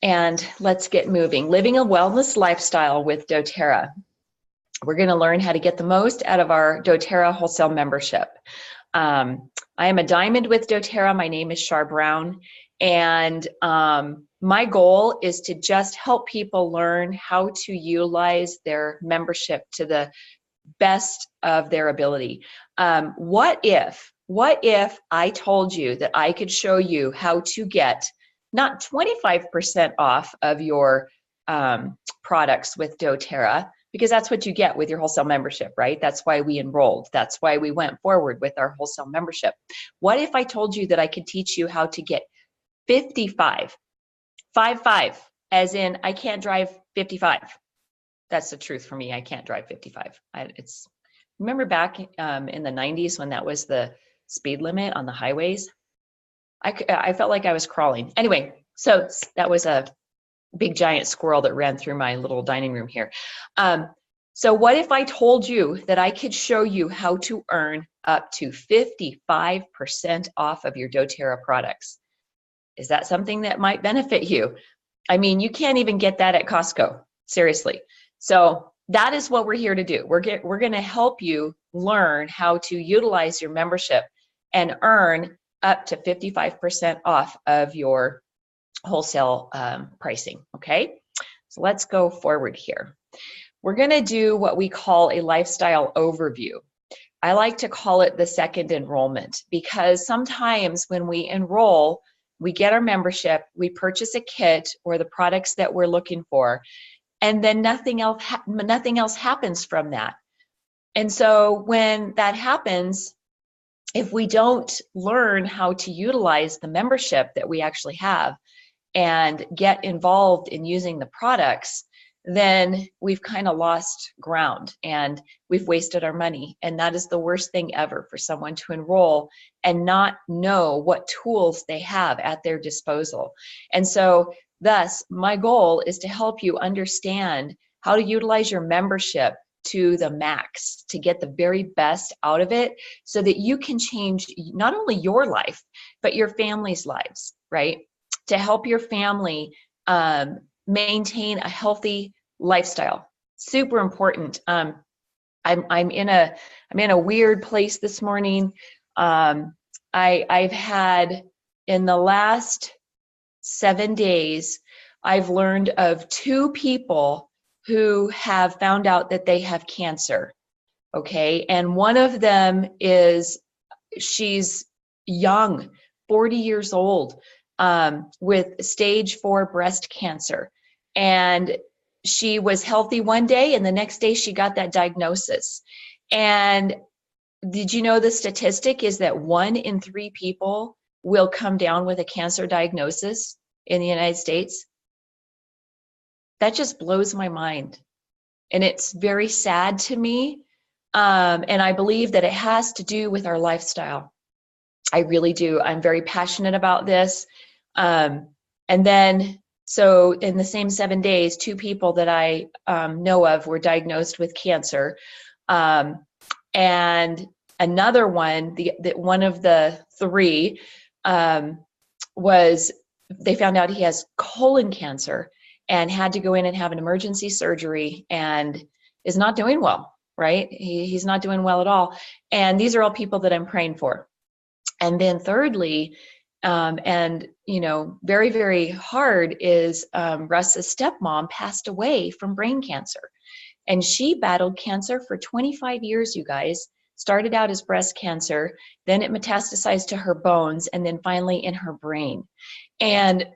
And let's get moving. Living a wellness lifestyle with doTERRA. We're going to learn how to get the most out of our doTERRA wholesale membership. I am a diamond with doTERRA. My name is Char Brown. And my goal is to just help people learn how to utilize their membership to the best of their ability. What if I told you that I could show you how to get not 25% off of your products with doTERRA, because that's what you get with your wholesale membership, right? That's why we enrolled. That's why we went forward with our wholesale membership. What if I told you that I could teach you how to get 55, as in I can't drive 55. That's the truth for me. I can't drive 55. Remember back in the 90s when that was the speed limit on the highways? I felt like I was crawling. Anyway, so that was a big giant squirrel that ran through my little dining room here. So what if I told you that I could show you how to earn up to 55% off of your doTERRA products? Is that something that might benefit you? I mean, you can't even get that at Costco, seriously. So that is what we're here to do. We're going to help you learn how to utilize your membership and earn up to 55% off of your wholesale pricing, okay? So let's go forward here. We're gonna do what we call a lifestyle overview. I like to call it the second enrollment, because sometimes when we enroll, we get our membership, we purchase a kit or the products that we're looking for, and then nothing else happens from that. And so when that happens, if we don't learn how to utilize the membership that we actually have and get involved in using the products, then we've kind of lost ground and we've wasted our money. And that is the worst thing ever, for someone to enroll and not know what tools they have at their disposal. And so thus, my goal is to help you understand how to utilize your membership to the max, to get the very best out of it, so that you can change not only your life, but your family's lives, right? To help your family maintain a healthy lifestyle. Super important. I'm in a weird place this morning. I've had, in the last 7 days, I've learned of 2 people who have found out that they have cancer. Okay, and one of them she's young, 40 years old, with stage 4 breast cancer. And she was healthy one day, and the next day she got that diagnosis. And did you know the statistic is that 1 in 3 people will come down with a cancer diagnosis in the United States? That just blows my mind. And it's very sad to me. And I believe that it has to do with our lifestyle. I really do. I'm very passionate about this. And then, so in the same 7 days, 2 people that I know of were diagnosed with cancer. And another one, one of the 3, they found out he has colon cancer and had to go in and have an emergency surgery and is not doing well, right? He's not doing well at all. And these are all people that I'm praying for. And then thirdly, and very, very hard, is Russ's stepmom passed away from brain cancer. And she battled cancer for 25 years, you guys. Started out as breast cancer, then it metastasized to her bones, and then finally in her brain. And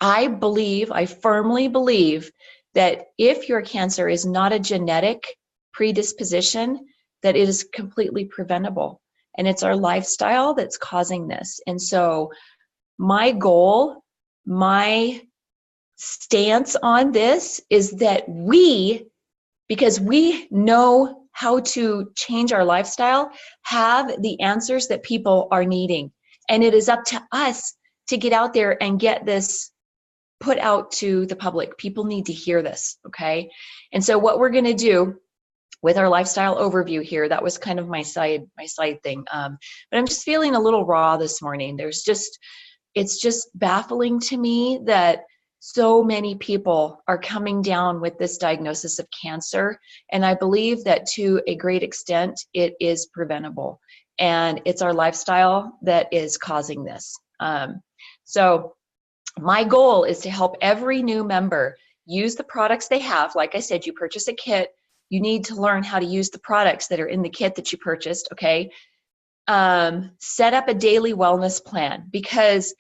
I firmly believe that if your cancer is not a genetic predisposition, that it is completely preventable. And it's our lifestyle that's causing this. And so my goal, my stance on this is that because we know how to change our lifestyle, have the answers that people are needing. And it is up to us to get out there and get this put out to the public. People need to hear this, okay? And so what we're gonna do with our lifestyle overview here, that was kind of my side thing. But I'm just feeling a little raw this morning. There's just it's just baffling to me that so many people are coming down with this diagnosis of cancer. And I believe that to a great extent, it is preventable. And it's our lifestyle that is causing this. So my goal is to help every new member use the products they have. Like I said, you purchase a kit, you need to learn how to use the products that are in the kit that you purchased, okay? Set up a daily wellness plan, because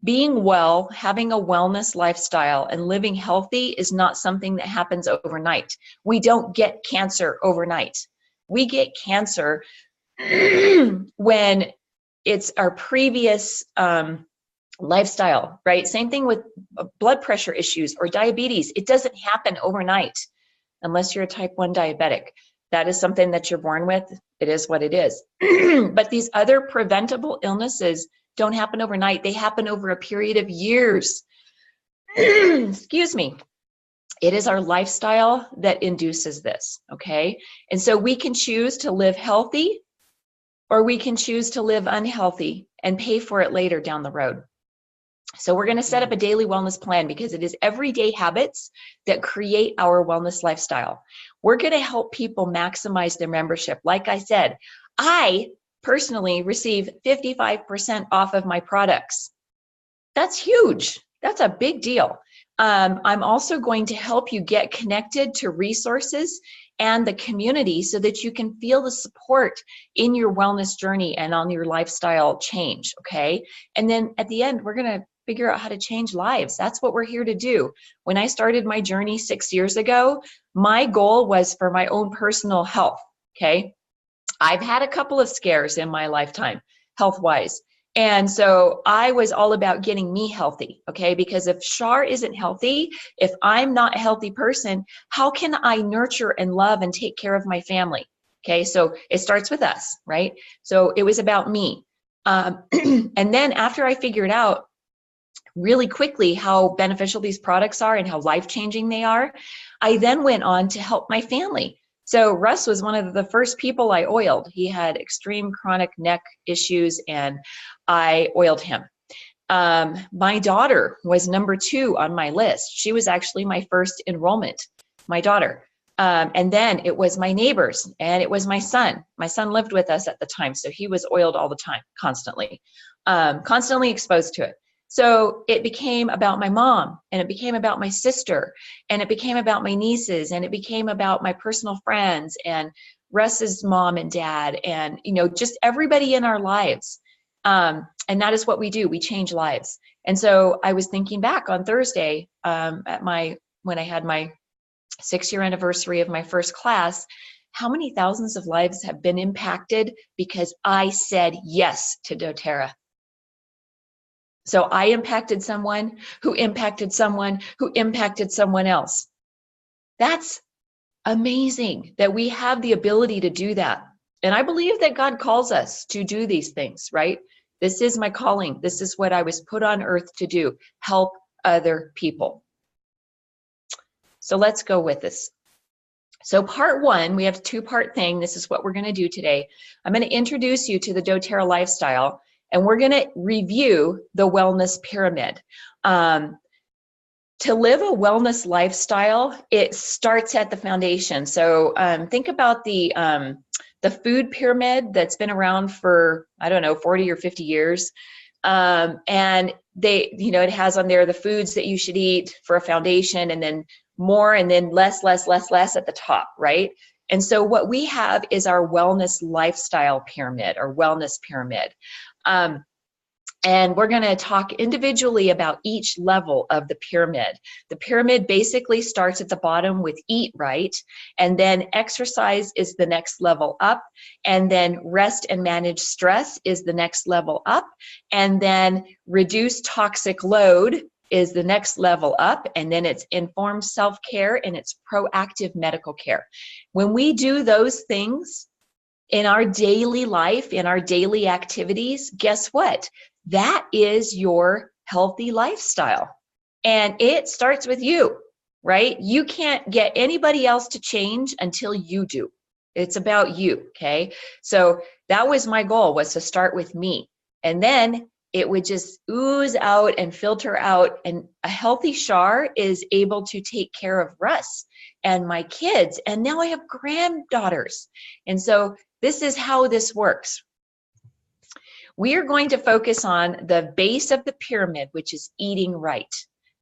being well, having a wellness lifestyle and living healthy is not something that happens overnight. We don't get cancer overnight. We get cancer when it's our previous lifestyle, right? Same thing with blood pressure issues or diabetes. It doesn't happen overnight unless you're a type 1 diabetic. That is something that you're born with. It is what it is. But these other preventable illnesses don't happen overnight. They happen over a period of years. Excuse me. It is our lifestyle that induces this, okay? And so we can choose to live healthy, or we can choose to live unhealthy and pay for it later down the road. So we're going to set up a daily wellness plan, because it is everyday habits that create our wellness lifestyle. We're going to help people maximize their membership. Like I said, I personally receive 55% off of my products. That's huge. That's a big deal. I'm also going to help you get connected to resources and the community so that you can feel the support in your wellness journey and on your lifestyle change, okay? And then at the end, we're going to figure out how to change lives. That's what we're here to do. When I started my journey 6 years ago, my goal was for my own personal health, okay? I've had a couple of scares in my lifetime, health-wise. And so I was all about getting me healthy, okay? Because if Shar isn't healthy, if I'm not a healthy person, how can I nurture and love and take care of my family? Okay, so it starts with us, right? So it was about me. And then after I figured out really quickly how beneficial these products are and how life-changing they are, I then went on to help my family. So Russ was one of the first people I oiled. He had extreme chronic neck issues, and I oiled him. My daughter was number 2 on my list. She was actually my first enrollment, my daughter. And then it was my neighbors, and it was my son. My son lived with us at the time, so he was oiled all the time, constantly exposed to it. So it became about my mom, and it became about my sister, and it became about my nieces, and it became about my personal friends and Russ's mom and dad, and just everybody in our lives. And that is what we do. We change lives. And so I was thinking back on Thursday when I had my 6-year anniversary of my first class, how many thousands of lives have been impacted because I said yes to doTERRA. So I impacted someone who impacted someone who impacted someone else. That's amazing that we have the ability to do that. And I believe that God calls us to do these things, right? This is my calling. This is what I was put on earth to do, help other people. So let's go with this. So part 1, we have a 2-part thing. This is what we're going to do today. I'm going to introduce you to the doTERRA lifestyle, and we're going to review the wellness pyramid. To live a wellness lifestyle, it starts at the foundation. So think about the food pyramid that's been around for, I don't know, 40 or 50 years. And it has on there the foods that you should eat for a foundation, and then more, and then less at the top, right? And so what we have is our wellness lifestyle pyramid, or wellness pyramid. And we're going to talk individually about each level of the pyramid. The pyramid basically starts at the bottom with eat right, and then exercise is the next level up, and then rest and manage stress is the next level up, and then reduce toxic load is the next level up, and then it's informed self-care, and it's proactive medical care. When we do those things in our daily life, in our daily activities, guess what? That is your healthy lifestyle. And it starts with you, right? You can't get anybody else to change until you do. It's about you, okay? So that was my goal, was to start with me. And then it would just ooze out and filter out. And a healthy shower is able to take care of Russ and my kids. And now I have granddaughters. And so this is how this works. We are going to focus on the base of the pyramid, which is eating right,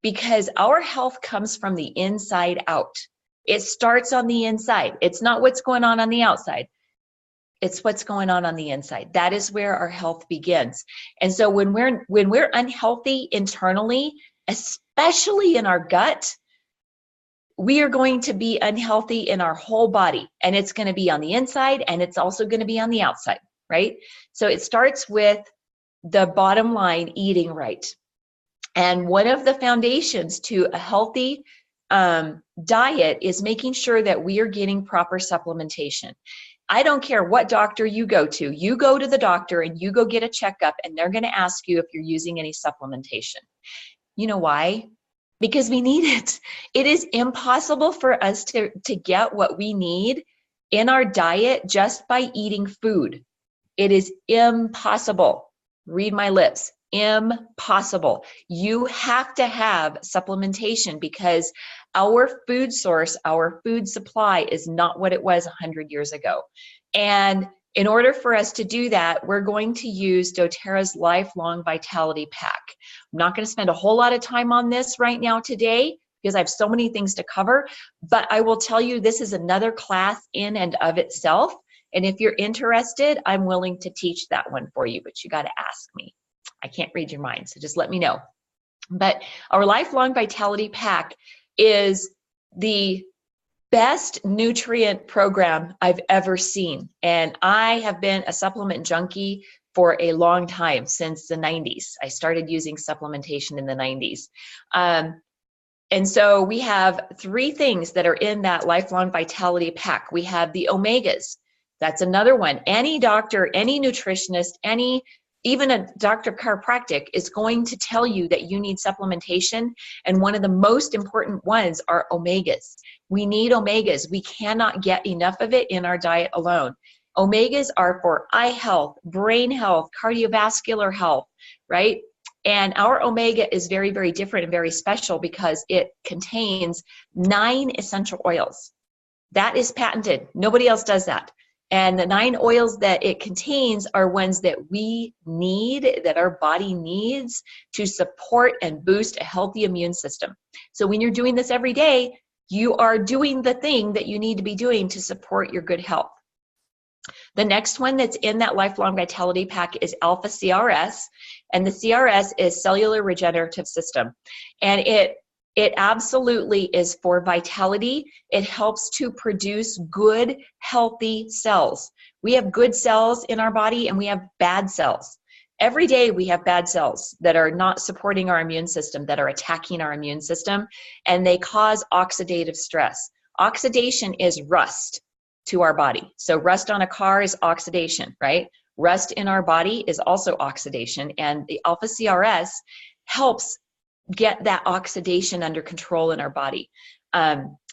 because our health comes from the inside out. It starts on the inside. It's not what's going on the outside. It's what's going on the inside. That is where our health begins. And so when we're unhealthy internally, especially in our gut, we are going to be unhealthy in our whole body. And it's going to be on the inside, and it's also going to be on the outside, right? So it starts with the bottom line, eating right. And one of the foundations to a healthy diet is making sure that we are getting proper supplementation. I don't care what doctor you go to the doctor and you go get a checkup, and they're going to ask you if you're using any supplementation. You know why? Because we need it. It is impossible for us to get what we need in our diet just by eating food. It is impossible. Read my lips. Impossible. You have to have supplementation because our food source, our food supply is not what it was 100 years ago. And in order for us to do that, we're going to use doTERRA's Lifelong Vitality Pack. I'm not going to spend a whole lot of time on this right now today because I have so many things to cover, but I will tell you this is another class in and of itself. And if you're interested, I'm willing to teach that one for you, but you got to ask me. I can't read your mind, so just let me know. But our Lifelong Vitality Pack is the best nutrient program I've ever seen. And I have been a supplement junkie for a long time, since the 90s. I started using supplementation in the 90s. And so we have 3 things that are in that Lifelong Vitality Pack. We have the omegas. That's another one. Any doctor, any nutritionist, even a doctor of chiropractic is going to tell you that you need supplementation. And one of the most important ones are omegas. We need omegas. We cannot get enough of it in our diet alone. Omegas are for eye health, brain health, cardiovascular health, right? And our omega is very, very different and very special because it contains 9 essential oils. That is patented. Nobody else does that. And the 9 oils that it contains are ones that we need, that our body needs to support and boost a healthy immune system. So when you're doing this every day, you are doing the thing that you need to be doing to support your good health. The next one that's in that Lifelong Vitality Pack is Alpha CRS, and the CRS is Cellular Regenerative System. And it absolutely is for vitality. It helps to produce good, healthy cells. We have good cells in our body and we have bad cells. Every day we have bad cells that are not supporting our immune system, that are attacking our immune system, and they cause oxidative stress. Oxidation is rust to our body. So rust on a car is oxidation, right? Rust in our body is also oxidation, and the Alpha CRS helps get that oxidation under control in our body.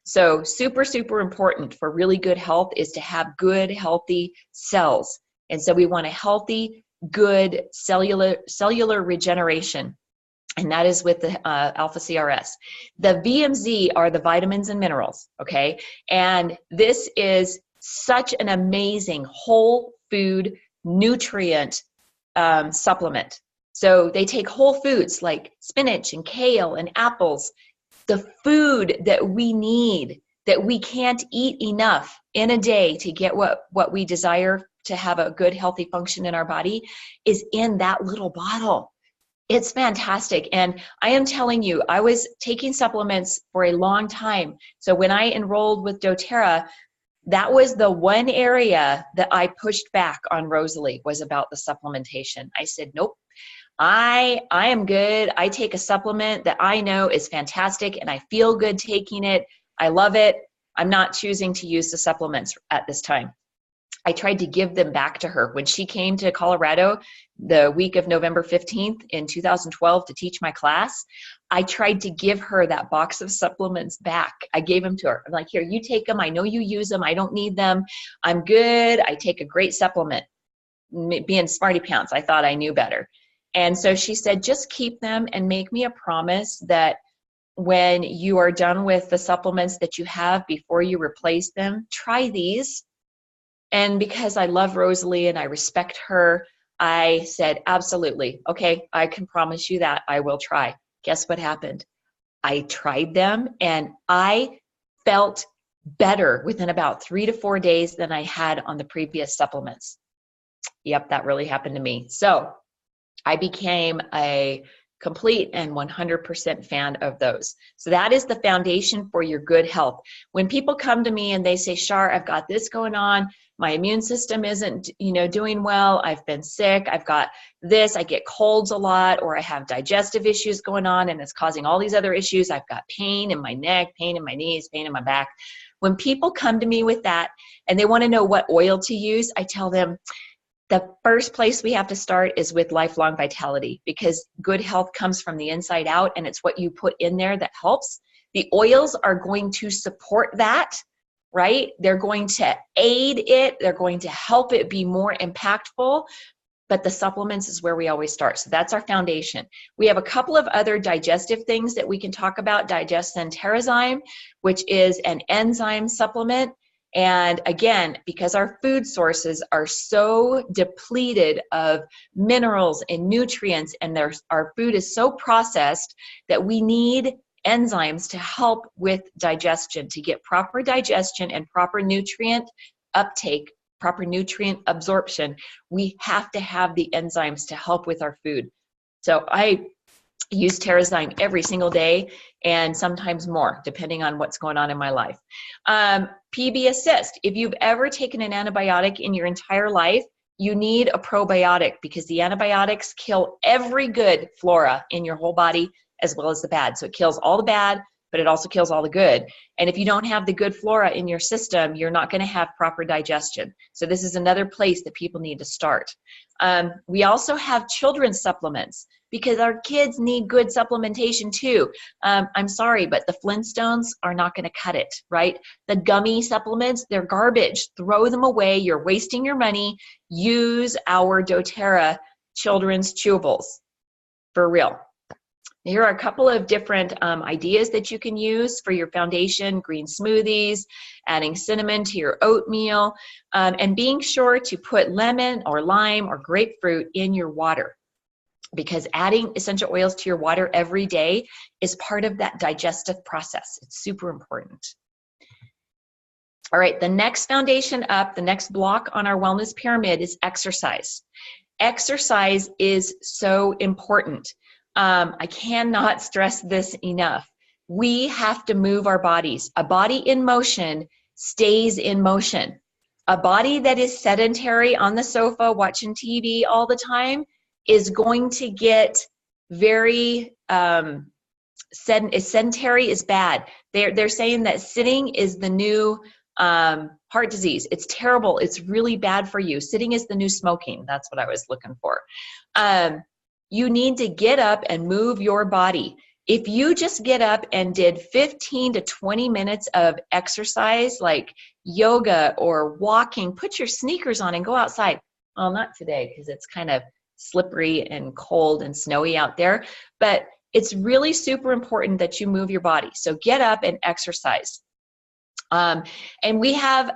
So super, super important for really good health is to have good, healthy cells. And so we want a healthy, good cellular regeneration. And that is with the Alpha CRS. The VMZ are the vitamins and minerals, okay? And this is such an amazing whole food nutrient supplement. So they take whole foods like spinach and kale and apples, the food that we need, that we can't eat enough in a day to get what we desire to have a good, healthy function in our body is in that little bottle. It's fantastic. And I am telling you, I was taking supplements for a long time. So when I enrolled with doTERRA, that was the one area that I pushed back on Rosalie, was about the supplementation. I said, nope. I am good. I take a supplement that I know is fantastic and I feel good taking it. I love it. I'm not choosing to use the supplements at this time. I tried to give them back to her. When she came to Colorado the week of November 15th in 2012 to teach my class, I tried to give her that box of supplements back. I gave them to her. I'm like, here, you take them. I know you use them. I don't need them. I'm good. I take a great supplement. Being smarty pants, I thought I knew better. And so she said, just keep them and make me a promise that when you are done with the supplements that you have, before you replace them, try these. And because I love Rosalie and I respect her, I said, absolutely. Okay, I can promise you that I will try. Guess what happened? I tried them and I felt better within about 3 to 4 days than I had on the previous supplements. Yep, that really happened to me. So I became a complete and 100% fan of those. So that is the foundation for your good health. When people come to me and they say, Shar, I've got this going on, my immune system isn't, doing well, I've been sick, I've got this, I get colds a lot, or I have digestive issues going on and it's causing all these other issues, I've got pain in my neck, pain in my knees, pain in my back. When people come to me with that and they want to know what oil to use, I tell them, the first place we have to start is with lifelong vitality, because good health comes from the inside out, and it's what you put in there that helps. The oils are going to support that, right? They're going to aid it. They're going to help it be more impactful. But the supplements is where we always start. So that's our foundation. We have a couple of other digestive things that we can talk about. Digestin, which is an enzyme supplement. And again, because our food sources are so depleted of minerals and nutrients, and our food is so processed that we need enzymes to help with digestion, to get proper digestion and proper nutrient uptake, proper nutrient absorption. We have to have the enzymes to help with our food. So I use TerraZyme every single day, and sometimes more, depending on what's going on in my life. PB Assist. If you've ever taken an antibiotic in your entire life, you need a probiotic, because the antibiotics kill every good flora in your whole body as well as the bad. So it kills all the bad, but it also kills all the good. And if you don't have the good flora in your system, you're not going to have proper digestion. So this is another place that people need to start. We also have children's supplements, because our kids need good supplementation too. I'm sorry, but the Flintstones are not going to cut it, right? The gummy supplements, they're garbage. Throw them away. You're wasting your money. Use our doTERRA children's chewables, for real. Here are a couple of different ideas that you can use for your foundation: green smoothies, adding cinnamon to your oatmeal, and being sure to put lemon or lime or grapefruit in your water, because adding essential oils to your water every day is part of that digestive process. It's super important. All right, the next foundation up, the next block on our wellness pyramid is exercise. Exercise is so important. I cannot stress this enough. We have to move our bodies. A body in motion stays in motion. A body that is sedentary on the sofa watching TV all the time is going to get very sedentary is bad. They're saying that sitting is the new heart disease. It's terrible. It's really bad for you. Sitting is the new smoking. That's what I was looking for. You need to get up and move your body. If you just get up and did 15 to 20 minutes of exercise, like yoga or walking, put your sneakers on and go outside. Well, not today, because it's kind of slippery and cold and snowy out there, but it's really super important that you move your body. So get up and exercise. And we have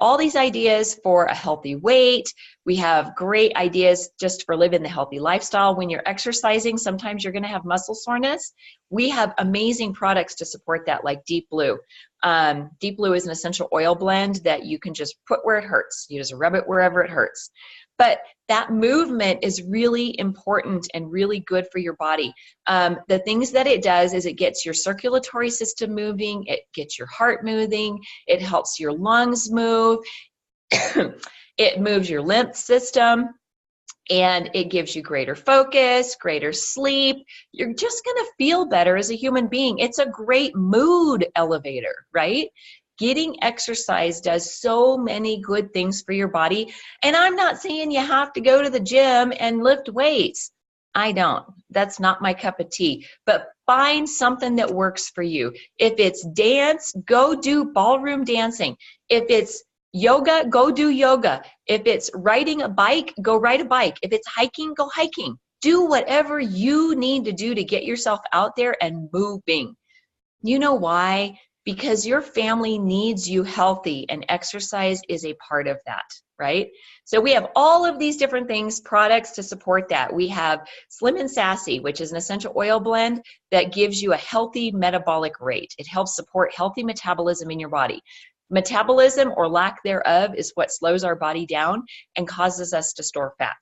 all these ideas for a healthy weight. We have great ideas just for living the healthy lifestyle. When you're exercising, sometimes you're going to have muscle soreness. We have amazing products to support that, like Deep Blue. Deep Blue is an essential oil blend that you can just put where it hurts. You just rub it wherever it hurts. But that movement is really important and really good for your body. The things that it does is it gets your circulatory system moving, it gets your heart moving, it helps your lungs move, it moves your lymph system, and it gives you greater focus, greater sleep. You're just gonna feel better as a human being. It's a great mood elevator, right? Getting exercise does so many good things for your body. And I'm not saying you have to go to the gym and lift weights. I don't. That's not my cup of tea. But find something that works for you. If it's dance, go do ballroom dancing. If it's yoga, go do yoga. If it's riding a bike, go ride a bike. If it's hiking, go hiking. Do whatever you need to do to get yourself out there and moving. You know why? Because your family needs you healthy, and exercise is a part of that, right? So we have all of these different things, products to support that. We have Slim and Sassy, which is an essential oil blend that gives you a healthy metabolic rate. It helps support healthy metabolism in your body. Metabolism, or lack thereof, is what slows our body down and causes us to store fat.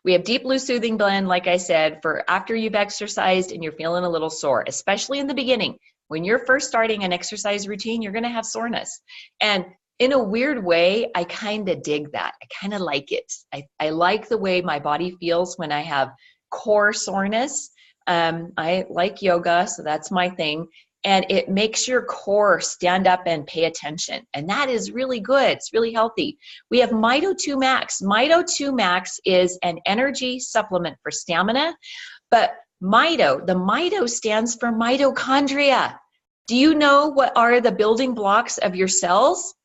We have Deep Blue Soothing Blend, like I said, for after you've exercised and you're feeling a little sore, especially in the beginning. When you're first starting an exercise routine, you're going to have soreness. And in a weird way, I kind of dig that. I kind of like it. I like the way my body feels when I have core soreness. I like yoga, so that's my thing. And it makes your core stand up and pay attention. And that is really good. It's really healthy. We have Mito 2 Max. Mito 2 Max is an energy supplement for stamina. But Mito, the Mito stands for mitochondria. Do you know what are the building blocks of your cells?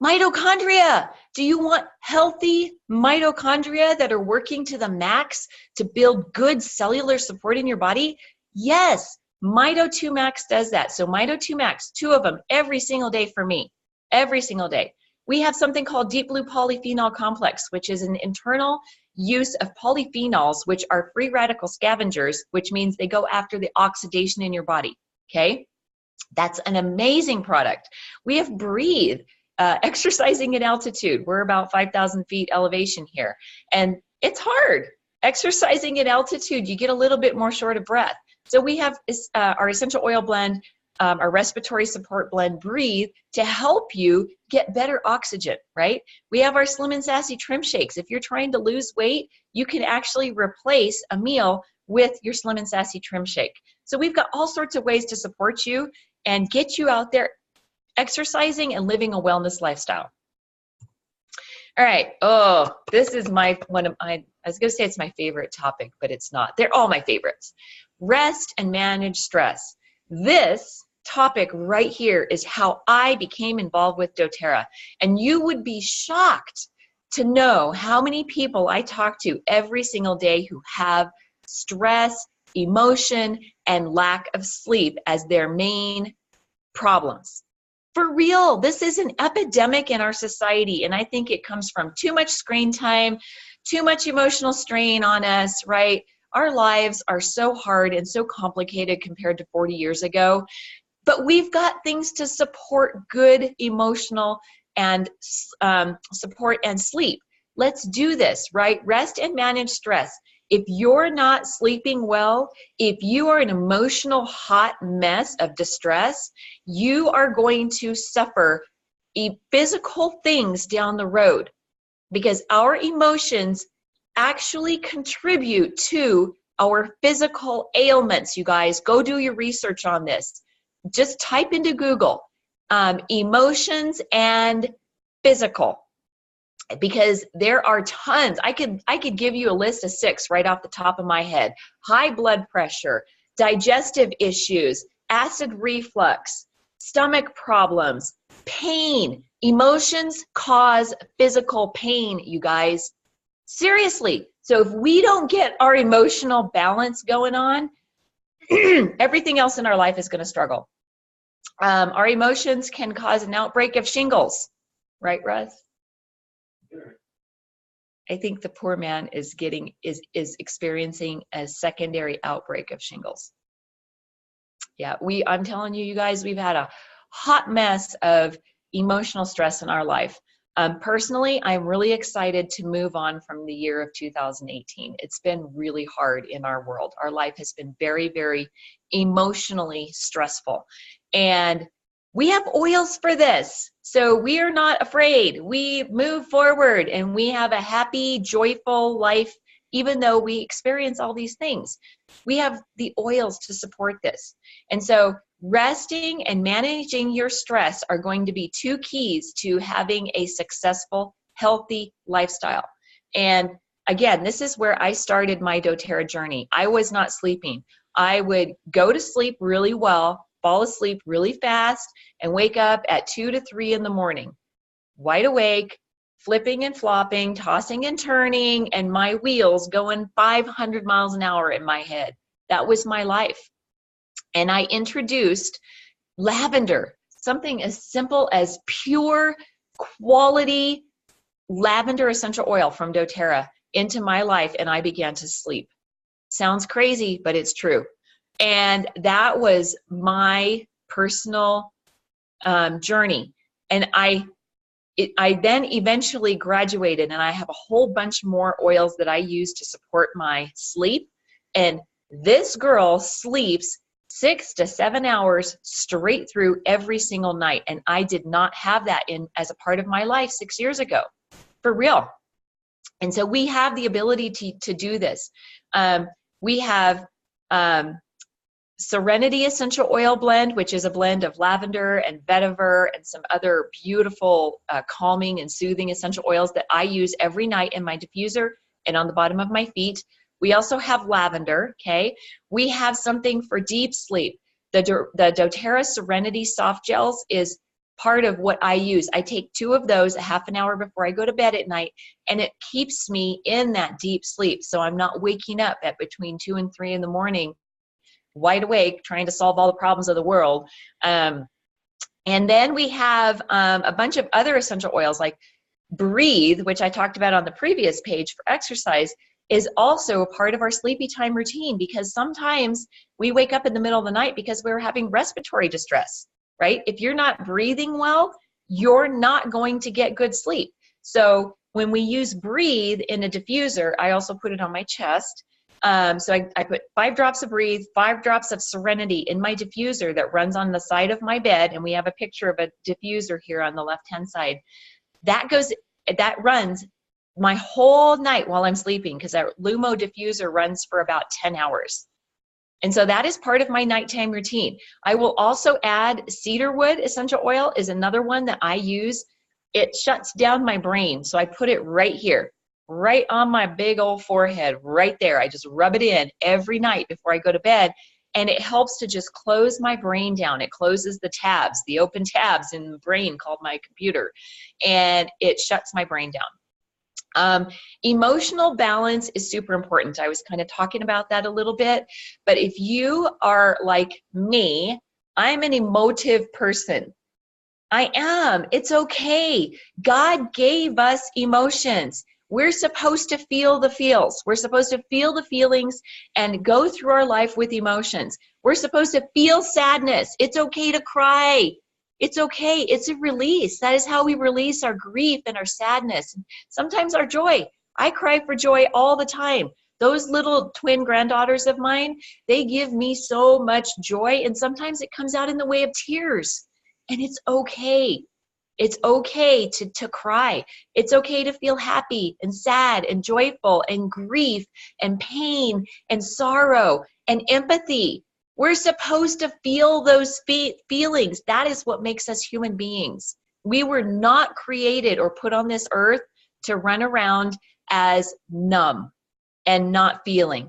Mitochondria. Do you want healthy mitochondria that are working to the max to build good cellular support in your body? Yes. Mito 2 Max does that. So Mito 2 Max, 2 of them every single day for me, every single day. We have something called Deep Blue Polyphenol Complex, which is an internal use of polyphenols, which are free radical scavengers, which means they go after the oxidation in your body, okay? That's an amazing product. We have Breathe, exercising at altitude. We're about 5,000 feet elevation here, and it's hard. Exercising at altitude, you get a little bit more short of breath. So we have our essential oil blend, our respiratory support blend, Breathe, to help you get better oxygen, right? We have our Slim and Sassy trim shakes. If you're trying to lose weight, you can actually replace a meal with your Slim and Sassy trim shake. So we've got all sorts of ways to support you and get you out there exercising and living a wellness lifestyle. All right. Oh, this is I was going to say it's my favorite topic, but it's not. They're all my favorites. Rest and manage stress. This topic right here is how I became involved with doTERRA. And you would be shocked to know how many people I talk to every single day who have stress, emotion, and lack of sleep as their main problems. For real, this is an epidemic in our society, and I think it comes from too much screen time, too much emotional strain on us, right? Our lives are so hard and so complicated compared to 40 years ago, but we've got things to support good emotional and support and sleep. Let's do this, right? Rest and manage stress. If you're not sleeping well, if you are an emotional hot mess of distress, you are going to suffer physical things down the road, because our emotions actually contribute to our physical ailments. You guys, go do your research on this. Just type into Google emotions and physical, because there are tons. I could give you a list of 6 right off the top of my head. High blood pressure, digestive issues, acid reflux, stomach problems, pain. Emotions cause physical pain, you guys. Seriously. So if we don't get our emotional balance going on, everything else in our life is going to struggle. Our emotions can cause an outbreak of shingles. Right, Russ? I think the poor man is experiencing a secondary outbreak of shingles. Yeah, I'm telling you, you guys, we've had a hot mess of emotional stress in our life. Personally, I'm really excited to move on from the year of 2018. It's been really hard in our world. Our life has been very, very emotionally stressful. And we have oils for this. So we are not afraid. We move forward and we have a happy, joyful life, even though we experience all these things. We have the oils to support this. And so resting and managing your stress are going to be 2 keys to having a successful, healthy lifestyle. And again, this is where I started my doTERRA journey. I was not sleeping. I would go to sleep really well, fall asleep really fast, and wake up at 2 to 3 in the morning, wide awake, flipping and flopping, tossing and turning, and my wheels going 500 miles an hour in my head. That was my life. And I introduced lavender, something as simple as pure quality lavender essential oil from doTERRA into my life, and I began to sleep. Sounds crazy, but it's true. And that was my personal journey. And I then eventually graduated, and I have a whole bunch more oils that I use to support my sleep. And this girl sleeps 6 to 7 hours straight through every single night. And I did not have that as a part of my life 6 years ago, for real. And so we have the ability to do this. We have Serenity Essential Oil Blend, which is a blend of lavender and vetiver and some other beautiful calming and soothing essential oils that I use every night in my diffuser and on the bottom of my feet. We also have lavender, okay? We have something for deep sleep. The doTERRA Serenity Soft Gels is part of what I use. I take 2 of those a half an hour before I go to bed at night, and it keeps me in that deep sleep. So I'm not waking up at between 2 and 3 in the morning, wide awake, trying to solve all the problems of the world. And then we have a bunch of other essential oils like Breathe, which I talked about on the previous page for exercise, is also a part of our sleepy time routine, because sometimes we wake up in the middle of the night because we're having respiratory distress, right? If you're not breathing well, you're not going to get good sleep. So when we use Breathe in a diffuser, I also put it on my chest. So I put 5 drops of Breathe, 5 drops of Serenity in my diffuser that runs on the side of my bed. And we have a picture of a diffuser here on the left-hand side. That runs my whole night while I'm sleeping, because that Lumo diffuser runs for about 10 hours. And so that is part of my nighttime routine. I will also add cedarwood essential oil is another one that I use. It shuts down my brain. So I put it right here, right on my big old forehead, right there. I just rub it in every night before I go to bed. And it helps to just close my brain down. It closes the tabs, the open tabs in the brain called my computer. And it shuts my brain down. Emotional balance is super important. I was kind of talking about that a little bit, but if you are like me, I'm an emotive person. I am. It's okay. God gave us emotions. We're supposed to feel the feels. We're supposed to feel the feelings and go through our life with emotions. We're supposed to feel sadness. It's okay to cry. It's okay. It's a release. That is how we release our grief and our sadness. Sometimes our joy. I cry for joy all the time. Those little twin granddaughters of mine, they give me so much joy, and sometimes it comes out in the way of tears. And it's okay. It's okay to cry. It's okay to feel happy and sad and joyful and grief and pain and sorrow and empathy. We're supposed to feel those feelings. That is what makes us human beings. We were not created or put on this earth to run around as numb and not feeling,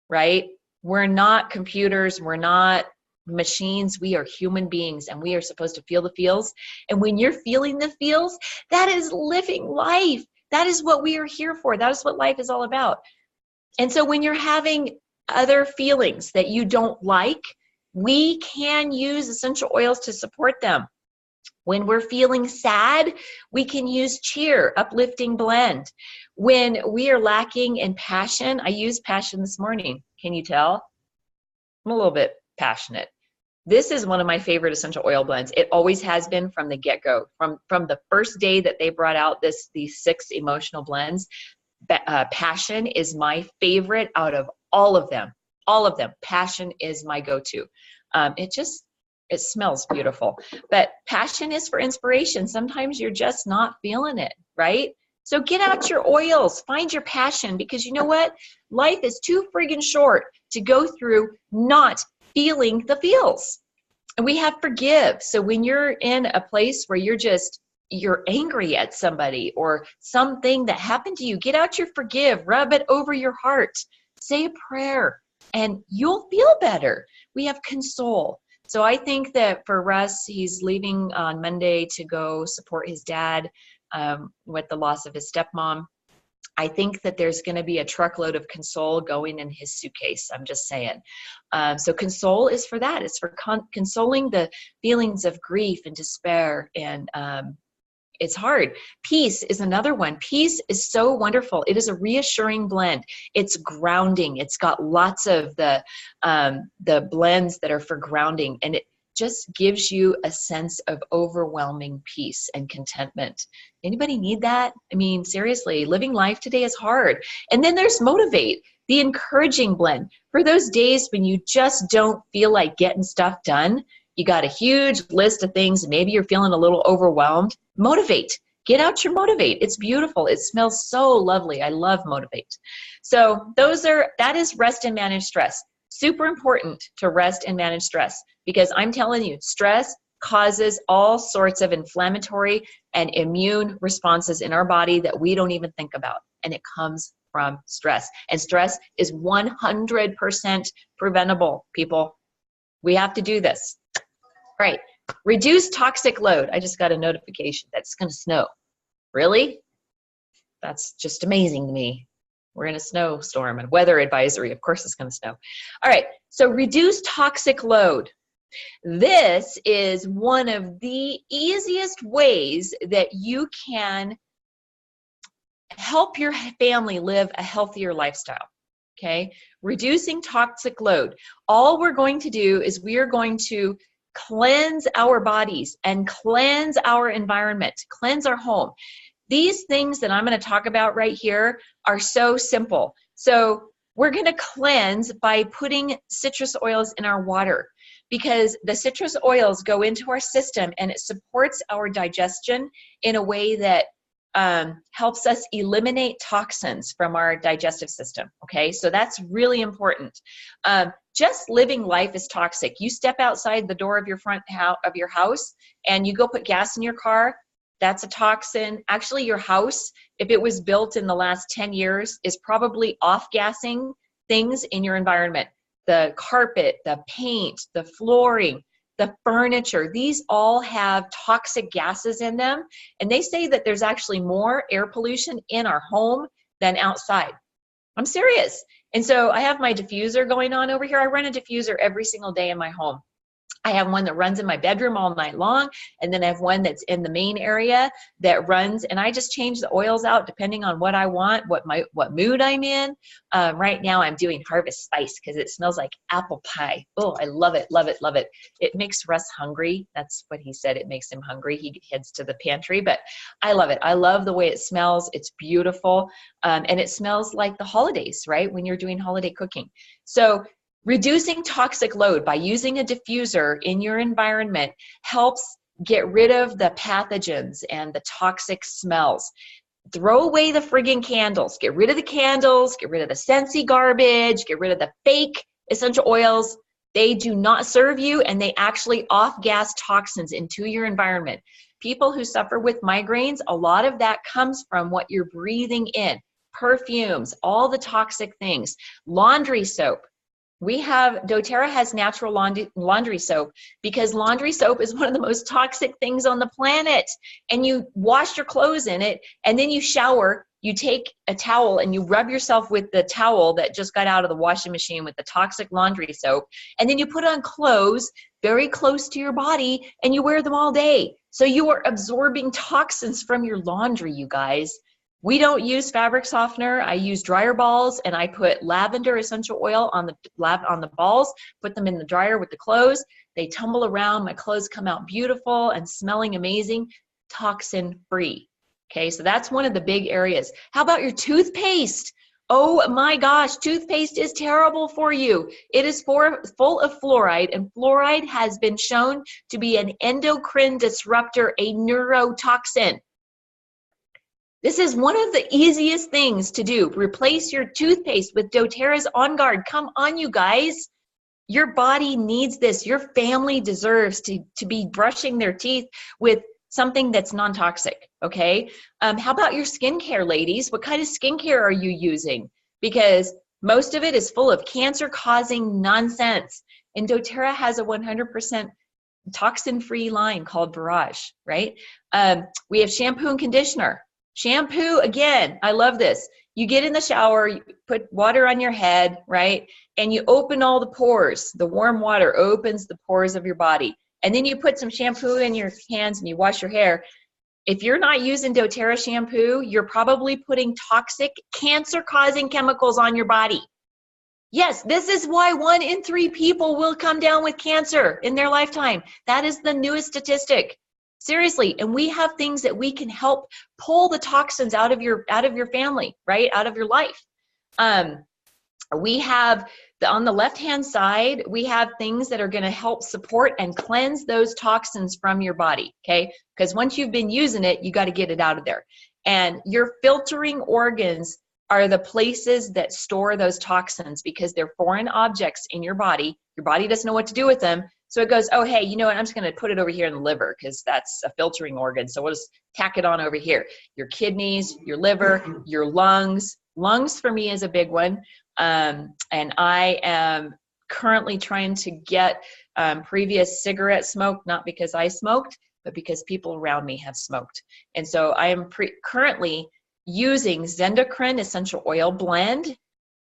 right? We're not computers. We're not machines. We are human beings, and we are supposed to feel the feels. And when you're feeling the feels, that is living life. That is what we are here for. That is what life is all about. And so when you're having other feelings that you don't like, we can use essential oils to support them. When we're feeling sad, we can use Cheer, uplifting blend. When we are lacking in passion, I used passion this morning. Can you tell? I'm a little bit passionate. This is one of my favorite essential oil blends. It always has been from the get-go. From the first day that they brought out these 6 emotional blends, passion is my favorite out of all of them. All of them. Passion is my go-to. It smells beautiful. But passion is for inspiration. Sometimes you're just not feeling it, right? So get out your oils. Find your passion, because you know what? Life is too friggin' short to go through not feeling the feels. And we have forgive. So when you're in a place where you're angry at somebody or something that happened to you, get out your forgive, rub it over your heart, say a prayer, and you'll feel better. We have console. So I think that for Russ, he's leaving on Monday to go support his dad with the loss of his stepmom. I think that there's going to be a truckload of console going in his suitcase. I'm just saying. So console is for that. It's for consoling the feelings of grief and despair, and it's hard. Peace is another one. Peace is so wonderful. It is a reassuring blend. It's grounding. It's got lots of the blends that are for grounding, and it just gives you a sense of overwhelming peace and contentment. Anybody need that? I mean, seriously, living life today is hard. And then there's motivate, the encouraging blend. For those days when you just don't feel like getting stuff done, you got a huge list of things, and maybe you're feeling a little overwhelmed, motivate. Get out your motivate. It's beautiful. It smells so lovely. I love motivate. So that is rest and manage stress. Super important to rest and manage stress, because I'm telling you, stress causes all sorts of inflammatory and immune responses in our body that we don't even think about. And it comes from stress. And stress is 100% preventable, people. We have to do this. All right. Reduce toxic load. I just got a notification that it's going to snow. Really? That's just amazing to me. We're in a snowstorm and weather advisory. Of course it's going to snow. All right, so reduce toxic load. This is one of the easiest ways that you can help your family live a healthier lifestyle, okay? Reducing toxic load. All we're going to do is we are going to cleanse our bodies and cleanse our environment, cleanse our home. These things that I'm going to talk about right here are so simple. So we're going to cleanse by putting citrus oils in our water, because the citrus oils go into our system and it supports our digestion in a way that helps us eliminate toxins from our digestive system. Okay, so that's really important. Just living life is toxic. You step outside the door of your house and you go put gas in your car. That's a toxin. Actually, your house, if it was built in the last 10 years, is probably off-gassing things in your environment. The carpet, the paint, the flooring, the furniture, these all have toxic gases in them. And they say that there's actually more air pollution in our home than outside. I'm serious. And so I have my diffuser going on over here. I run a diffuser every single day in my home. I have one that runs in my bedroom all night long, and then I have one that's in the main area that runs, and I just change the oils out depending on what I want, what mood I'm in. Right now I'm doing Harvest Spice because it smells like apple pie. Oh, I love it, love it, love it. It makes Russ hungry. That's what he said. It makes him hungry. He heads to the pantry, but I love it. I love the way it smells. It's beautiful, and it smells like the holidays, right, when you're doing holiday cooking. So reducing toxic load by using a diffuser in your environment helps get rid of the pathogens and the toxic smells. Throw away the friggin' candles. Get rid of the candles, get rid of the Scentsy garbage, get rid of the fake essential oils. They do not serve you, and they actually off-gas toxins into your environment. People who suffer with migraines, a lot of that comes from what you're breathing in. Perfumes, all the toxic things. Laundry soap. doTERRA has natural laundry soap, because laundry soap is one of the most toxic things on the planet. And you wash your clothes in it, and then you shower, you take a towel and you rub yourself with the towel that just got out of the washing machine with the toxic laundry soap, and then you put on clothes very close to your body and you wear them all day. So you are absorbing toxins from your laundry, you guys. We don't use fabric softener. I use dryer balls, and I put lavender essential oil on the balls, put them in the dryer with the clothes. They tumble around. My clothes come out beautiful and smelling amazing, toxin free. Okay, so that's one of the big areas. How about your toothpaste? Oh my gosh, toothpaste is terrible for you. It is full of fluoride, and fluoride has been shown to be an endocrine disruptor, a neurotoxin. This is one of the easiest things to do. Replace your toothpaste with doTERRA's On Guard. Come on, you guys. Your body needs this. Your family deserves to be brushing their teeth with something that's non-toxic, okay? How about your skincare, ladies? What kind of skincare are you using? Because most of it is full of cancer-causing nonsense. And doTERRA has a 100% toxin-free line called Barrage, right? We have shampoo and conditioner. Shampoo, again, I love this. You get in the shower, you put water on your head, right? And you open all the pores. The warm water opens the pores of your body. And then you put some shampoo in your hands and you wash your hair. If you're not using doTERRA shampoo, you're probably putting toxic, cancer-causing chemicals on your body. Yes, this is why 1 in 3 people will come down with cancer in their lifetime. That is the newest statistic. Seriously, and we have things that we can help pull the toxins out of your family, right? Out of your life. We have on the left-hand side, we have things that are going to help support and cleanse those toxins from your body, okay? Because once you've been using it, you got to get it out of there. And your filtering organs are the places that store those toxins because they're foreign objects in your body. Your body doesn't know what to do with them. So it goes, oh, hey, you know what? I'm just going to put it over here in the liver because that's a filtering organ. So we'll just tack it on over here. Your kidneys, your liver, your lungs. Lungs for me is a big one. And I am currently trying to get previous cigarette smoke, not because I smoked, but because people around me have smoked. And so I am currently using Zendocrine essential oil blend,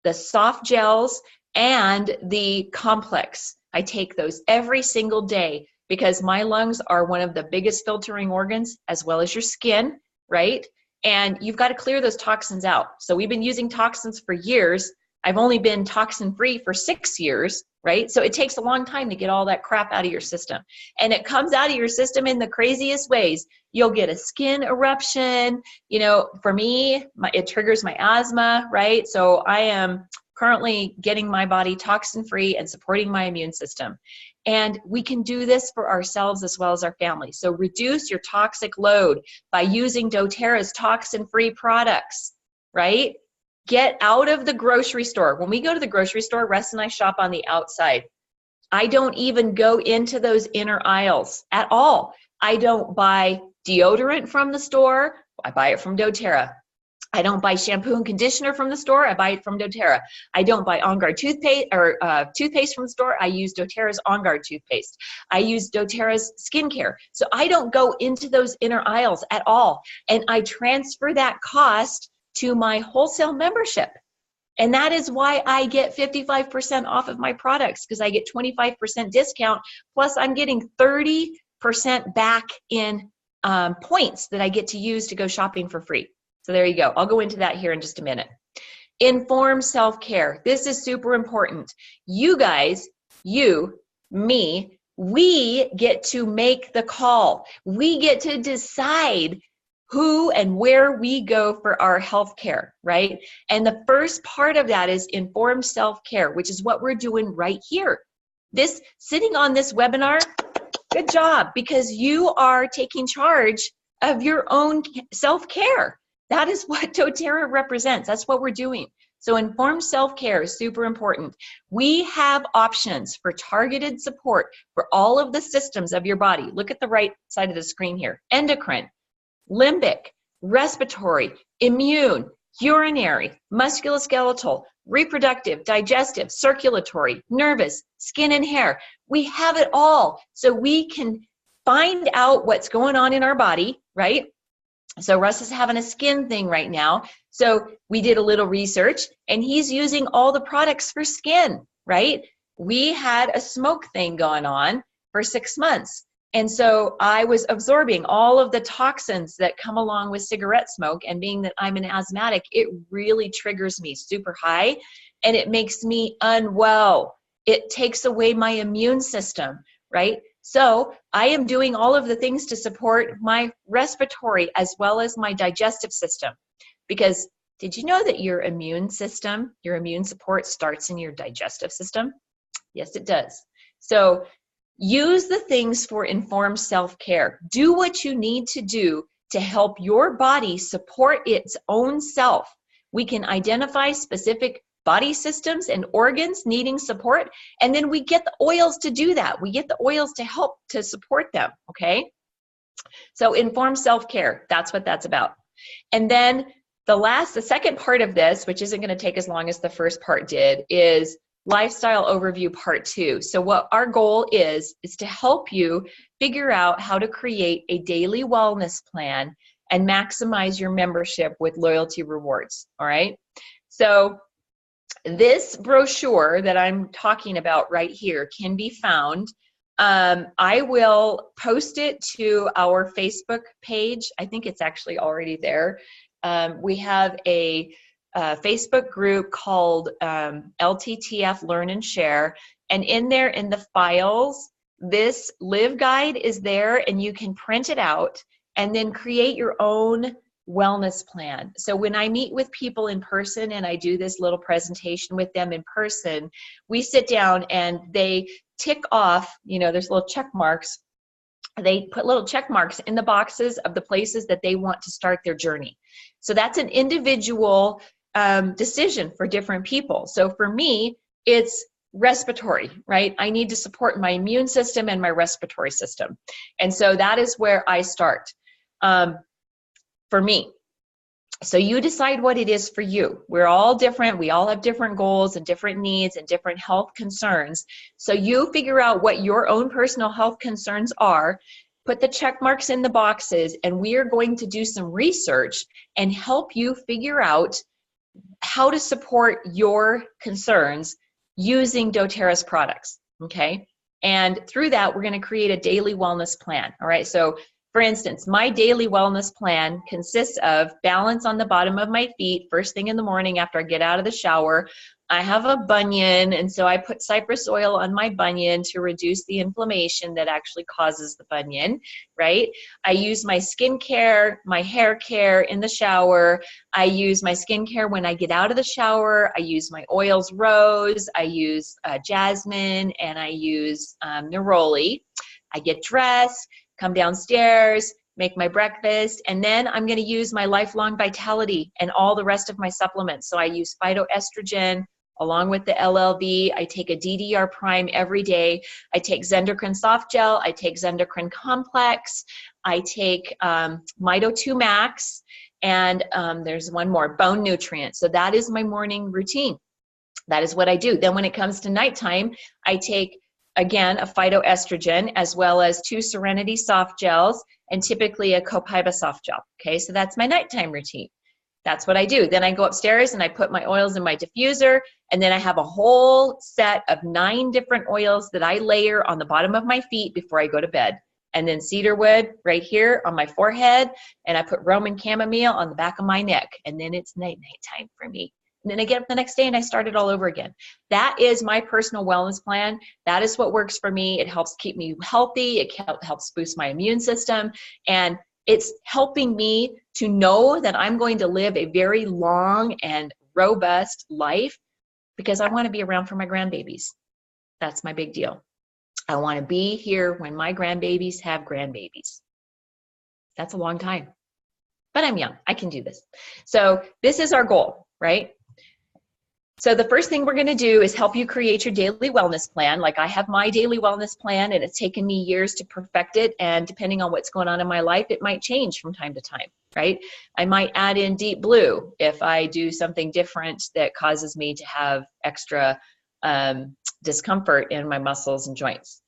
the soft gels, and the complex. I take those every single day because my lungs are one of the biggest filtering organs, as well as your skin, right? And you've got to clear those toxins out. So we've been using toxins for years. I've only been toxin-free for 6 years, right? So it takes a long time to get all that crap out of your system. And it comes out of your system in the craziest ways. You'll get a skin eruption. You know, for me, it triggers my asthma, right? So I am currently getting my body toxin-free and supporting my immune system. And we can do this for ourselves as well as our family. So reduce your toxic load by using doTERRA's toxin-free products, right? Get out of the grocery store. When we go to the grocery store, Russ and I shop on the outside. I don't even go into those inner aisles at all. I don't buy deodorant from the store. I buy it from doTERRA. I don't buy shampoo and conditioner from the store. I buy it from doTERRA. I don't buy On Guard toothpaste or toothpaste from the store. I use doTERRA's On Guard toothpaste. I use doTERRA's skincare. So I don't go into those inner aisles at all. And I transfer that cost to my wholesale membership. And that is why I get 55% off of my products, because I get 25% discount. Plus I'm getting 30% back in points that I get to use to go shopping for free. So there you go. I'll go into that here in just a minute. Informed self-care. This is super important. You guys, you, me, we get to make the call. We get to decide who and where we go for our health care, right? And the first part of that is informed self-care, which is what we're doing right here. This, sitting on this webinar, good job, because you are taking charge of your own self-care. That is what doTERRA represents. That's what we're doing. So informed self-care is super important. We have options for targeted support for all of the systems of your body. Look at the right side of the screen here. Endocrine, limbic, respiratory, immune, urinary, musculoskeletal, reproductive, digestive, circulatory, nervous, skin and hair. We have it all. So we can find out what's going on in our body, right? So Russ is having a skin thing right now. So we did a little research and he's using all the products for skin, right? We had a smoke thing going on for 6 months. And so I was absorbing all of the toxins that come along with cigarette smoke, and being that I'm an asthmatic, it really triggers me super high and it makes me unwell. It takes away my immune system, right? So I am doing all of the things to support my respiratory as well as my digestive system. Because did you know that your immune system, your immune support starts in your digestive system? Yes, it does. So use the things for informed self-care. Do what you need to do to help your body support its own self. We can identify specific body systems and organs needing support, and then we get the oils to do that. We get the oils to help to support them, okay? So informed self-care, that's what that's about. And then the second part of this, which isn't going to take as long as the first part did, is Lifestyle Overview Part 2. So what our goal is to help you figure out how to create a daily wellness plan and maximize your membership with loyalty rewards, all right? So this brochure that I'm talking about right here can be found. I will post it to our Facebook page. I think it's actually already there. We have a Facebook group called LTTF Learn and Share, and in there in the files, this live guide is there, and you can print it out and then create your own wellness plan. So when I meet with people in person and I do this little presentation with them in person, we sit down and they tick off, you know, there's little check marks. They put little check marks in the boxes of the places that they want to start their journey. So that's an individual decision for different people. So for me, it's respiratory, right? I need to support my immune system and my respiratory system. And so that is where I start for me. So you decide what it is for you. We're all different. We all have different goals and different needs and different health concerns. So you figure out what your own personal health concerns are, put the check marks in the boxes, and we are going to do some research and help you figure out how to support your concerns using doTERRA's products, okay? And through that, we're going to create a daily wellness plan, all right? So for instance, my daily wellness plan consists of balance on the bottom of my feet first thing in the morning after I get out of the shower. I have a bunion, and so I put cypress oil on my bunion to reduce the inflammation that actually causes the bunion, right? I use my skincare, my hair care in the shower. I use my skincare when I get out of the shower. I use my oils, rose. I use jasmine, and I use neroli. I get dressed, come downstairs, make my breakfast, and then I'm going to use my Lifelong Vitality and all the rest of my supplements. So I use phytoestrogen along with the LLV. I take a DDR Prime every day. I take Zendocrine Soft Gel. I take Zendocrine Complex. I take Mito 2 Max, and there's one more, Bone Nutrient. So that is my morning routine. That is what I do. Then when it comes to nighttime, I take again, a phytoestrogen, as well as 2 Serenity soft gels, and typically a Copaiba soft gel. Okay, so that's my nighttime routine. That's what I do. Then I go upstairs and I put my oils in my diffuser, and then I have a whole set of 9 different oils that I layer on the bottom of my feet before I go to bed. And then cedarwood right here on my forehead, and I put Roman chamomile on the back of my neck, and then it's night time for me. And then I get up the next day and I start it all over again. That is my personal wellness plan. That is what works for me. It helps keep me healthy. It helps boost my immune system. And it's helping me to know that I'm going to live a very long and robust life because I want to be around for my grandbabies. That's my big deal. I want to be here when my grandbabies have grandbabies. That's a long time. But I'm young. I can do this. So this is our goal, right? So the first thing we're going to do is help you create your daily wellness plan. Like I have my daily wellness plan, and it's taken me years to perfect it. And depending on what's going on in my life, it might change from time to time, right? I might add in deep blue if I do something different that causes me to have extra discomfort in my muscles and joints.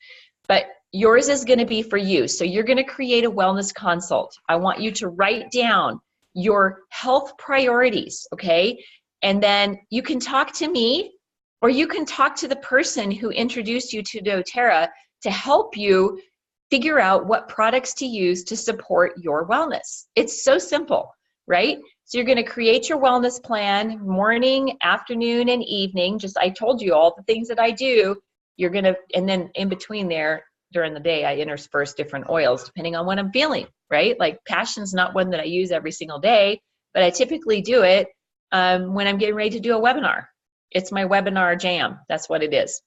But yours is going to be for you. So you're going to create a wellness consult. I want you to write down your health priorities, okay? And then you can talk to me, or you can talk to the person who introduced you to doTERRA to help you figure out what products to use to support your wellness. It's so simple, right? So you're going to create your wellness plan morning, afternoon, and evening. Just I told you all the things that I do. You're going to, and then in between there during the day, I intersperse different oils depending on what I'm feeling, right? Like Passion's not one that I use every single day, but I typically do it when I'm getting ready to do a webinar. It's my webinar jam. That's what it is.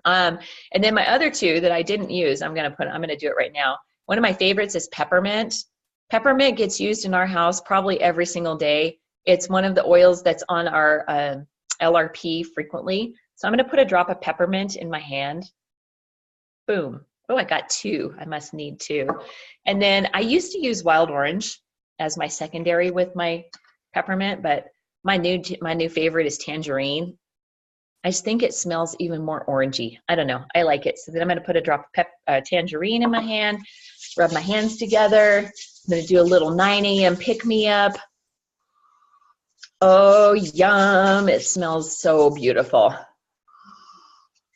And then my other 2 that I didn't use, I'm going to do it right now. One of my favorites is peppermint. Peppermint gets used in our house probably every single day. It's one of the oils that's on our LRP frequently. So I'm going to put a drop of peppermint in my hand. Boom. Oh, I got 2. I must need 2. And then I used to use wild orange as my secondary with my peppermint, but my new favorite is tangerine. I just think it smells even more orangey. I don't know. I like it. So then I'm going to put a drop of tangerine in my hand, rub my hands together. I'm going to do a little 9 a.m. pick-me-up. Oh, yum. It smells so beautiful.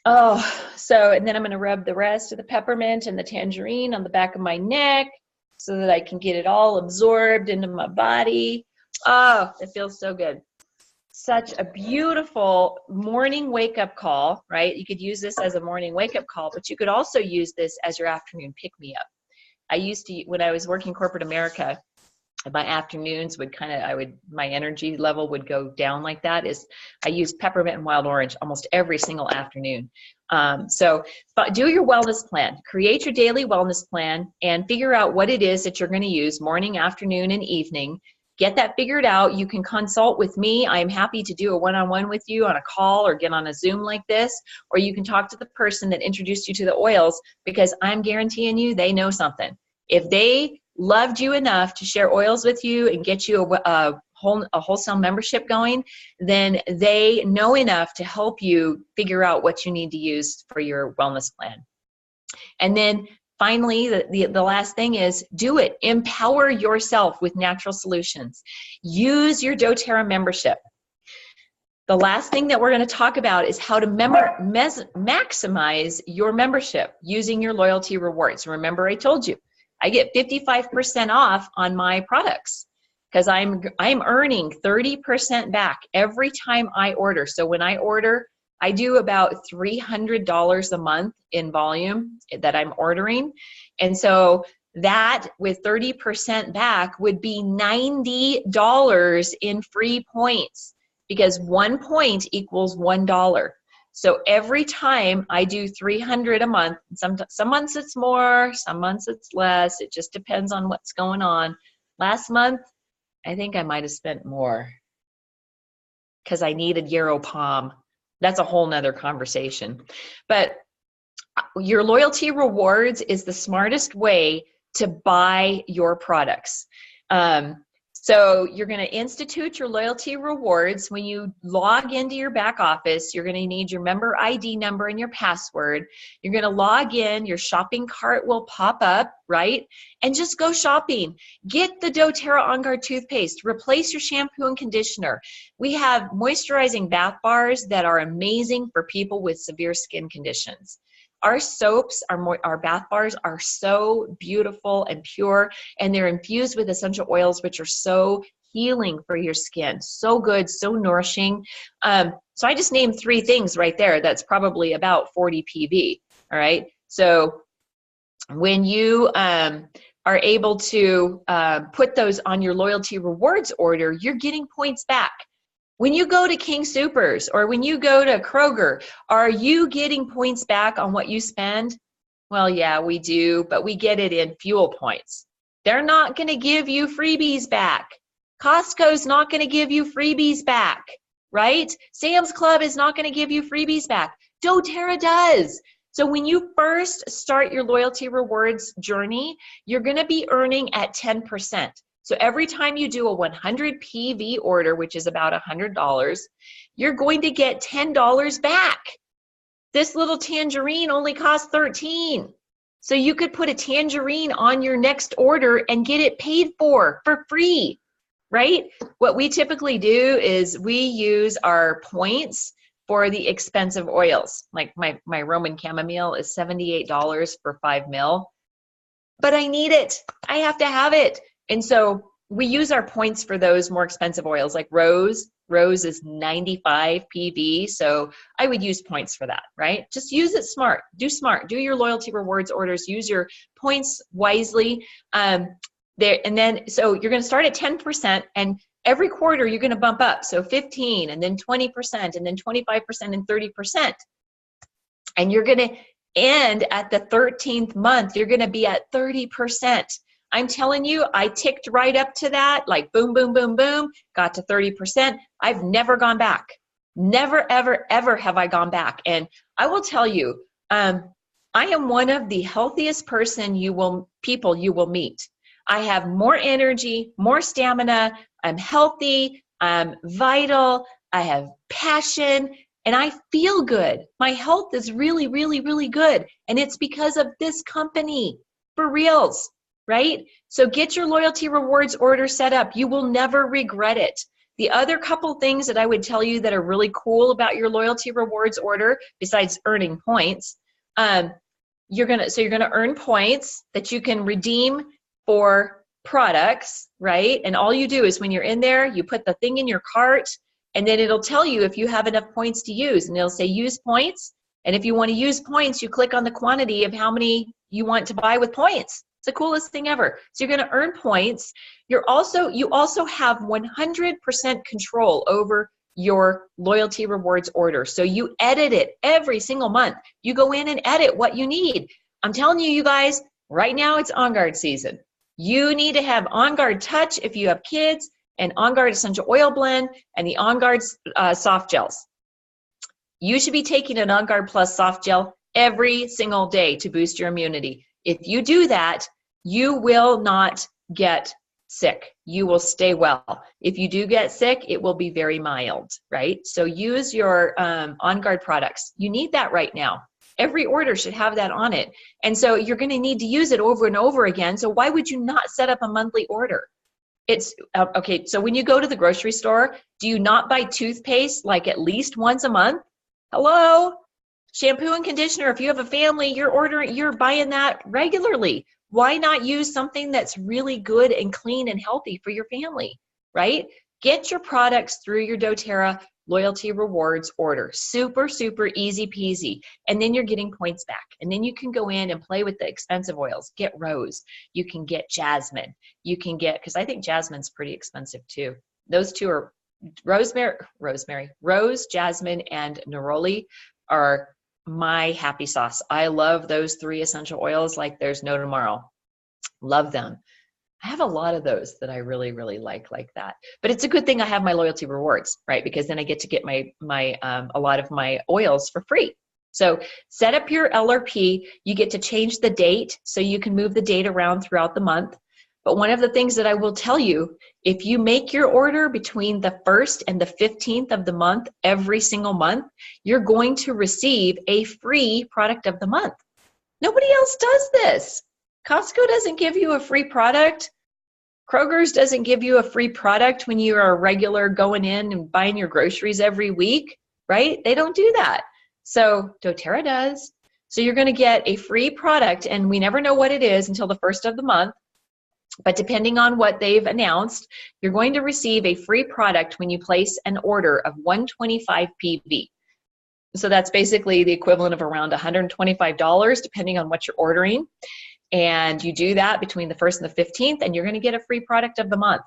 Oh, so, and then I'm going to rub the rest of the peppermint and the tangerine on the back of my neck so that I can get it all absorbed into my body. Oh, it feels so good. Such a beautiful morning wake-up call, right? You could use this as a morning wake-up call, but you could also use this as your afternoon pick-me-up. I used to, when I was working corporate America, my afternoons would my energy level would go down like that. I use peppermint and wild orange almost every single afternoon. But do your wellness plan, create your daily wellness plan, and figure out what it is that you're going to use morning, afternoon, and evening. Get that figured out. You can consult with me. I'm happy to do a one-on-one with you on a call or get on a Zoom like this, or you can talk to the person that introduced you to the oils, because I'm guaranteeing you they know something. If they loved you enough to share oils with you and get you a wholesale membership going, then they know enough to help you figure out what you need to use for your wellness plan. And then finally, the last thing is do it. Empower yourself with natural solutions. Use your doTERRA membership. The last thing that we're going to talk about is how to maximize your membership using your loyalty rewards. Remember, I told you, I get 55% off on my products because I'm earning 30% back every time I order. So when I order, I do about $300 a month in volume that I'm ordering. And so that with 30% back would be $90 in free points, because 1 point equals $1. So every time I do 300 a month, some months it's more, some months it's less. It just depends on what's going on. Last month, I think I might have spent more because I needed Yarrow Palm. That's a whole nother conversation. But your loyalty rewards is the smartest way to buy your products. So you're going to institute your loyalty rewards. When you log into your back office, you're going to need your member ID number and your password. You're going to log in, your shopping cart will pop up, right? And just go shopping. Get the doTERRA On Guard toothpaste. Replace your shampoo and conditioner. We have moisturizing bath bars that are amazing for people with severe skin conditions. Our soaps, our bath bars are so beautiful and pure, and they're infused with essential oils, which are so healing for your skin. So good, so nourishing. So I just named 3 things right there. That's probably about 40 PV. All right. So when you are able to put those on your loyalty rewards order, you're getting points back. When you go to King Soopers or when you go to Kroger, are you getting points back on what you spend? Well, yeah, we do, but we get it in fuel points. They're not going to give you freebies back. Costco's not going to give you freebies back, right? Sam's Club is not going to give you freebies back. doTERRA does. So when you first start your loyalty rewards journey, you're going to be earning at 10%. So every time you do a 100 PV order, which is about $100, you're going to get $10 back. This little tangerine only costs $13. So you could put a tangerine on your next order and get it paid for free, right? What we typically do is we use our points for the expensive oils. Like my Roman chamomile is $78 for 5 mil, but I need it. I have to have it. And so we use our points for those more expensive oils, like rose. Rose is 95 PV, so I would use points for that, right? Just use it smart. Do smart. Do your loyalty rewards orders. Use your points wisely. So you're going to start at 10%, and every quarter you're going to bump up. So 15, and then 20%, and then 25%, and 30%. And you're going to end at the 13th month. You're going to be at 30%. I'm telling you, I ticked right up to that, like boom, boom, boom, boom, got to 30%. I've never gone back. Never, ever, ever have I gone back. And I will tell you, I am one of the healthiest people you will meet. I have more energy, more stamina. I'm healthy. I'm vital. I have passion. and I feel good. My health is really, really, really good. And it's because of this company, for reals, right? So get your loyalty rewards order set up. You will never regret it. The other couple things that I would tell you that are really cool about your loyalty rewards order, besides earning points, you're gonna earn points that you can redeem for products, right? And all you do is when you're in there, you put the thing in your cart, and then it'll tell you if you have enough points to use, and it'll say use points. And if you want to use points, you click on the quantity of how many you want to buy with points. It's the coolest thing ever. So you're going to earn points. You also have 100% control over your loyalty rewards order. So you edit it every single month. You go in and edit what you need. I'm telling you, you guys, right now it's On Guard season. You need to have On Guard Touch if you have kids, and On Guard Essential Oil Blend, and the On Guard soft gels. You should be taking an On Guard Plus soft gel every single day to boost your immunity. If you do that, you will not get sick. You will stay well. If you do get sick, it will be very mild, right? So use your On Guard products. You need that right now. Every order should have that on it. And so you're going to need to use it over and over again. So why would you not set up a monthly order? It's okay. So when you go to the grocery store, do you not buy toothpaste like at least once a month? Hello? Shampoo and conditioner. If you have a family, you're buying that regularly. Why not use something that's really good and clean and healthy for your family, right? Get your products through your doTERRA loyalty rewards order. Super, super easy peasy. And then you're getting points back. And then you can go in and play with the expensive oils. Get rose. You can get jasmine. You can get, because I think jasmine's pretty expensive too. Those two are rose, jasmine, and neroli are my happy sauce. I love those 3 essential oils like there's no tomorrow. Love them. I have a lot of those that I really, really like that. But it's a good thing I have my loyalty rewards, right? Because then I get to get a lot of my oils for free. So set up your LRP. You get to change the date, so you can move the date around throughout the month. But one of the things that I will tell you, if you make your order between the 1st and the 15th of the month, every single month, you're going to receive a free product of the month. Nobody else does this. Costco doesn't give you a free product. Kroger's doesn't give you a free product when you are a regular going in and buying your groceries every week, right? They don't do that. So doTERRA does. So you're going to get a free product, and we never know what it is until the 1st of the month. But depending on what they've announced, you're going to receive a free product when you place an order of 125 PV. So that's basically the equivalent of around $125, depending on what you're ordering. And you do that between the 1st and the 15th, and you're going to get a free product of the month.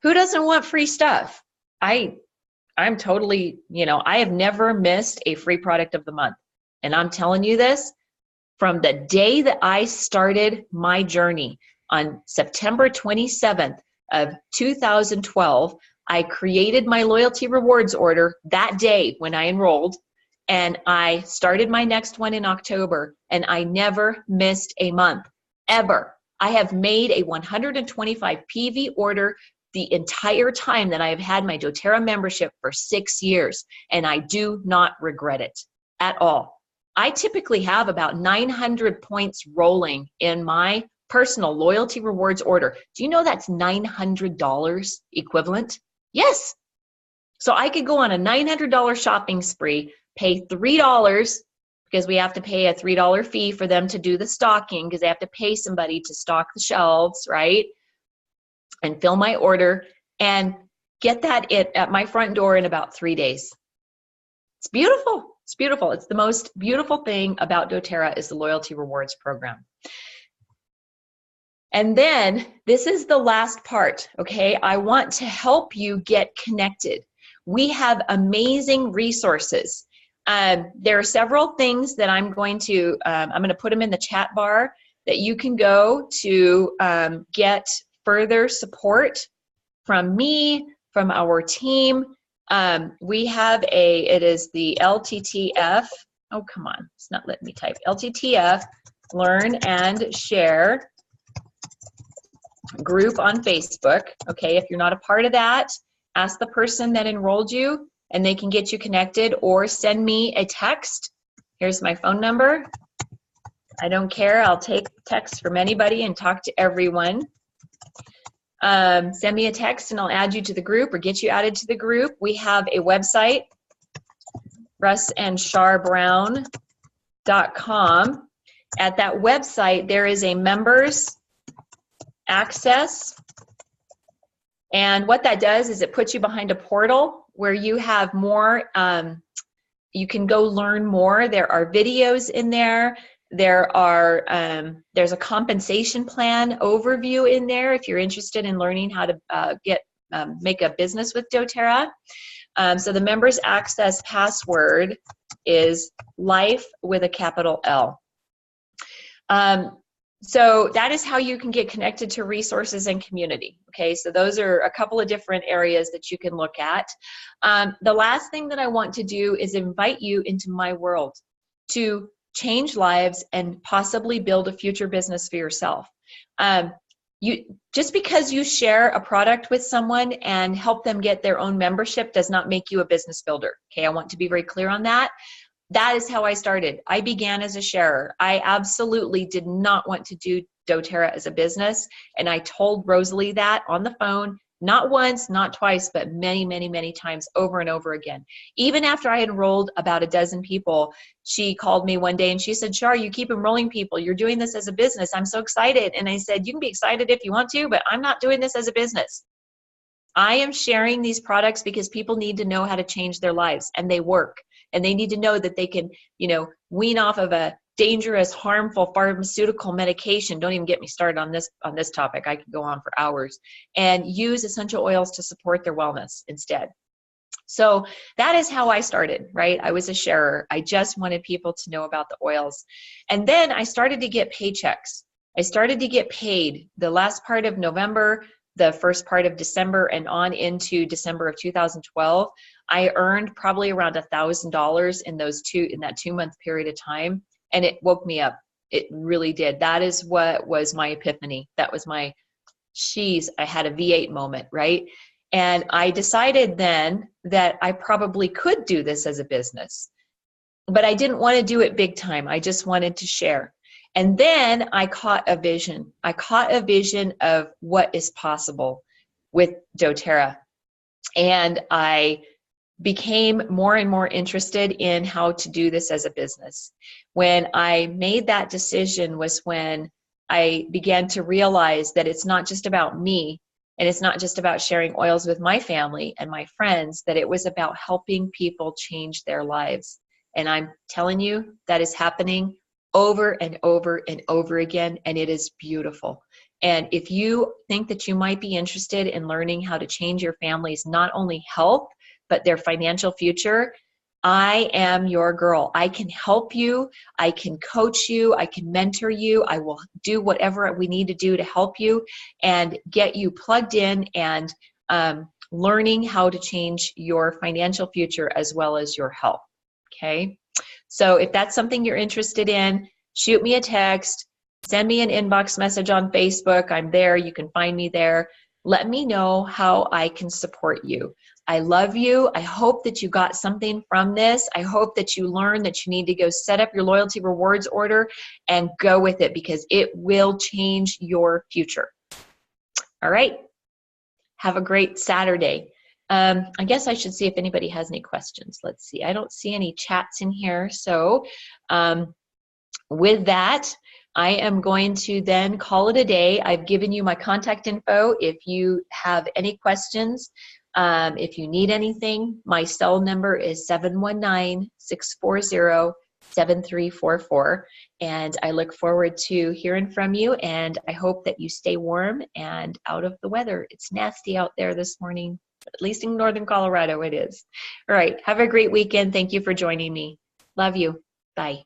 Who doesn't want free stuff? I'm totally, I have never missed a free product of the month. And I'm telling you this, from the day that I started my journey on September 27th of 2012, I created my loyalty rewards order that day when I enrolled, and I started my next one in October, and I never missed a month, ever. I have made a 125 PV order the entire time that I have had my doTERRA membership for 6 years, and I do not regret it at all. I typically have about 900 points rolling in my personal loyalty rewards order. Do you know that's $900 equivalent? Yes. So I could go on a $900 shopping spree, pay $3 because we have to pay a $3 fee for them to do the stocking because they have to pay somebody to stock the shelves, right? And fill my order and get that at my front door in about 3 days. It's beautiful. It's beautiful. It's the most beautiful thing about doTERRA is the loyalty rewards program. And then this is the last part, okay? I want to help you get connected. We have amazing resources. There are several things that I'm going to put them in the chat bar that you can go to get further support from me, from our team. We have it is the LTTF. Oh, come on, it's not letting me type. LTTF, Learn and Share group on Facebook. Okay, if you're not a part of that, ask the person that enrolled you and they can get you connected, or send me a text. Here's my phone number. I don't care. I'll take texts from anybody and talk to everyone. Send me a text and I'll add you to the group or get you added to the group. We have a website, russandsharBrown.com. At that website, there is a members access. And what that does is it puts you behind a portal where you have more, you can go learn more. There are videos in there. There are, there's a compensation plan overview in there if you're interested in learning how to make a business with doTERRA. So the members access password is life with a capital L. So that is how you can get connected to resources and community. Okay, so those are a couple of different areas that you can look at. The last thing that I want to do is invite you into my world to change lives and possibly build a future business for yourself. Just because you share a product with someone and help them get their own membership does not make you a business builder. Okay, I want to be very clear on that. That is how I started. I began as a sharer. I absolutely did not want to do doTERRA as a business. And I told Rosalie that on the phone, not once, not twice, but many, many, many times over and over again. Even after I enrolled about a dozen people, she called me one day and she said, Char, you keep enrolling people. You're doing this as a business. I'm so excited. And I said, you can be excited if you want to, but I'm not doing this as a business. I am sharing these products because people need to know how to change their lives, and they work. And they need to know that they can, wean off of a dangerous, harmful pharmaceutical medication. Don't even get me started on this topic. I could go on for hours. And use essential oils to support their wellness instead. So that is how I started, right? I was a sharer. I just wanted people to know about the oils. And then I started to get paychecks. I started to get paid the last part of November, the first part of December, and on into December of 2012. I earned probably around $1,000 in that 2-month period of time, and it woke me up. It really did. That is what was my epiphany. That was my, I had a V8 moment, right? And I decided then that I probably could do this as a business, but I didn't want to do it big time. I just wanted to share. And then I caught a vision. I caught a vision of what is possible with doTERRA. And I became more and more interested in how to do this as a business. When I made that decision was when I began to realize that it's not just about me, and it's not just about sharing oils with my family and my friends, that it was about helping people change their lives. And I'm telling you, that is happening over and over and over again, and it is beautiful. And if you think that you might be interested in learning how to change your family's not only health, but their financial future, I am your girl. I can help you. I can coach you. I can mentor you. I will do whatever we need to do to help you and get you plugged in and learning how to change your financial future as well as your health. Okay. So if that's something you're interested in, shoot me a text, send me an inbox message on Facebook. I'm there. You can find me there. Let me know how I can support you. I love you. I hope that you got something from this. I hope that you learned that you need to go set up your loyalty rewards order and go with it, because it will change your future. All right. Have a great Saturday. I guess I should see if anybody has any questions. Let's see. I don't see any chats in here. So with that, I am going to then call it a day. I've given you my contact info. If you have any questions, if you need anything, my cell number is 719-640-7344. And I look forward to hearing from you. And I hope that you stay warm and out of the weather. It's nasty out there this morning. At least in northern Colorado it is. All right. Have a great weekend. Thank you for joining me. Love you. Bye.